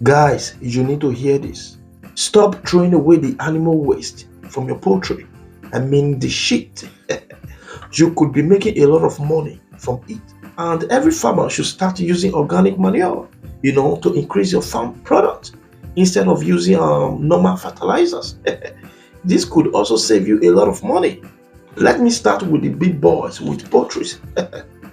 Guys, you need to hear this. Stop throwing away the animal waste from your poultry. I mean the shit. You could be making a lot of money from it. And every farmer should start using organic manure, to increase your farm product instead of using normal fertilizers. This could also save you a lot of money. Let me start with the big boys with poultry.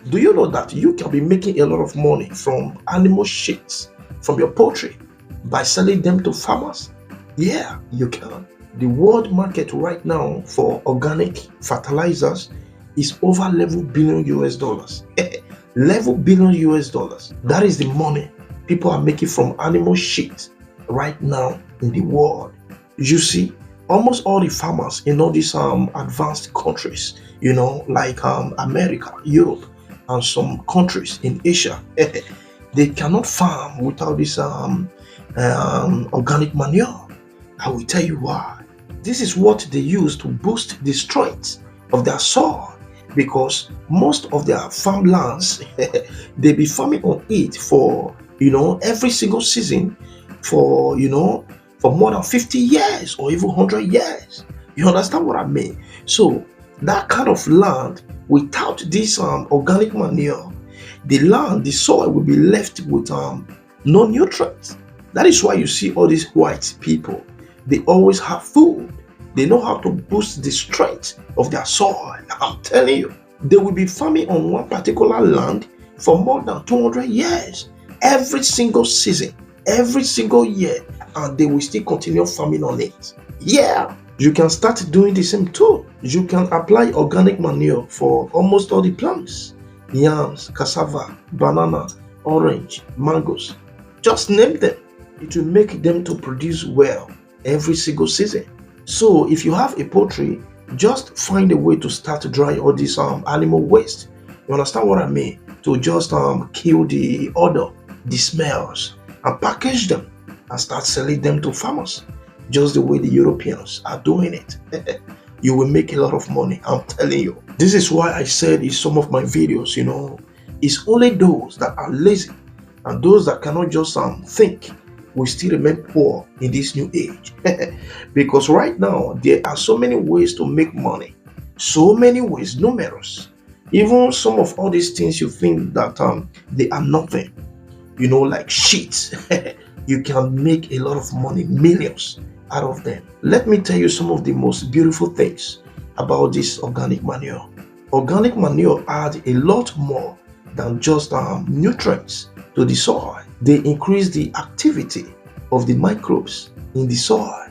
Do you know that you can be making a lot of money from animal shits from your poultry by selling them to farmers? Yeah, you can. The world market right now for organic fertilizers is over 11 billion US dollars. 11 billion US dollars. That is the money people are making from animal shit right now in the world. You see, almost all the farmers in all these advanced countries, like America, Europe, and some countries in Asia, they cannot farm without this organic manure. I will tell you why. This is what they use to boost the strength of their soil, because most of their farmlands they be farming on it for every single season for more than 50 years or even 100 years. You understand what I mean? So that kind of land without this organic manure, the soil will be left with no nutrients. That is why you see all these white people, they always have food. They know how to boost the strength of their soil. I'm telling you, they will be farming on one particular land for more than 200 years, every single season, every single year, and they will still continue farming on it. Yeah, you can start doing the same too. You can apply organic manure for almost all the plants: yams, cassava, banana, orange, mangoes. Just name them. It will make them to produce well every single season. So if you have a poultry, just find a way to start drying all this animal waste. You understand what I mean? To just kill the odor, the smells, and package them and start selling them to farmers, just the way the Europeans are doing it. You will make a lot of money, I'm telling you. This is why I said in some of my videos, it's only those that are lazy and those that cannot just think will still remain poor in this new age. Because right now there are so many ways to make money, so many ways, numerous. Even some of all these things you think that they are nothing, like shit. You can make a lot of money, millions out of them. Let me tell you some of the most beautiful things about this organic manure. Organic manure adds a lot more than just nutrients to the soil. They increase the activity of the microbes in the soil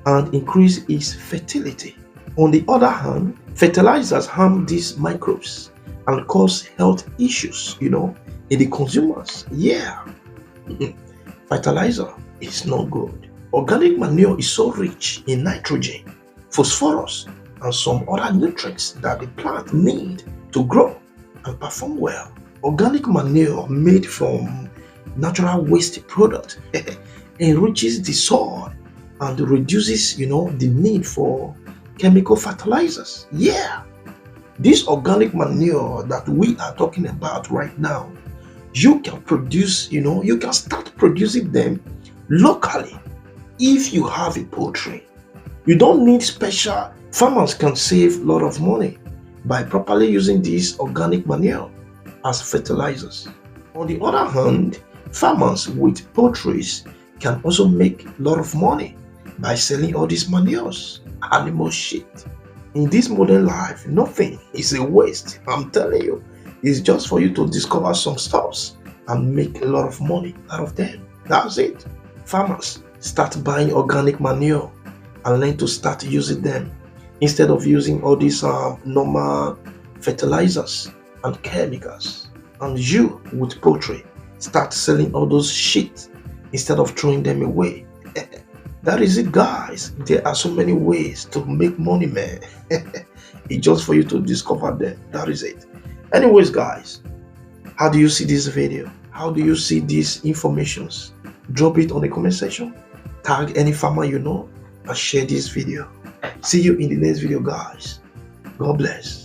and increase its fertility. On the other hand, fertilizers harm these microbes and cause health issues, in the consumers. Yeah. Fertilizer is not good. Organic manure is so rich in nitrogen, phosphorus, and some other nutrients that the plant need to grow and perform well. Organic manure made from natural waste product enriches the soil and reduces, the need for chemical fertilizers. Yeah, this organic manure that we are talking about right now, you can produce, you can start producing them locally if you have a poultry. You don't need special. Farmers can save a lot of money by properly using this organic manure as fertilizers. On the other hand, farmers with poultries can also make a lot of money by selling all these manures, animal shit. In this modern life, nothing is a waste. I'm telling you, it's just for you to discover some stuffs and make a lot of money out of them. That's it. Farmers, start buying organic manure and learn to start using them instead of using all these normal fertilizers and chemicals. And you with poultry, start selling all those shit instead of throwing them away. That is it, guys. There are so many ways to make money, man. It's just for you to discover them. That is it. Anyways, guys, how do you see this video? How do you see these informations? Drop it on the comment section. Tag any farmer you know and share this video. See you in the next video, guys. God bless.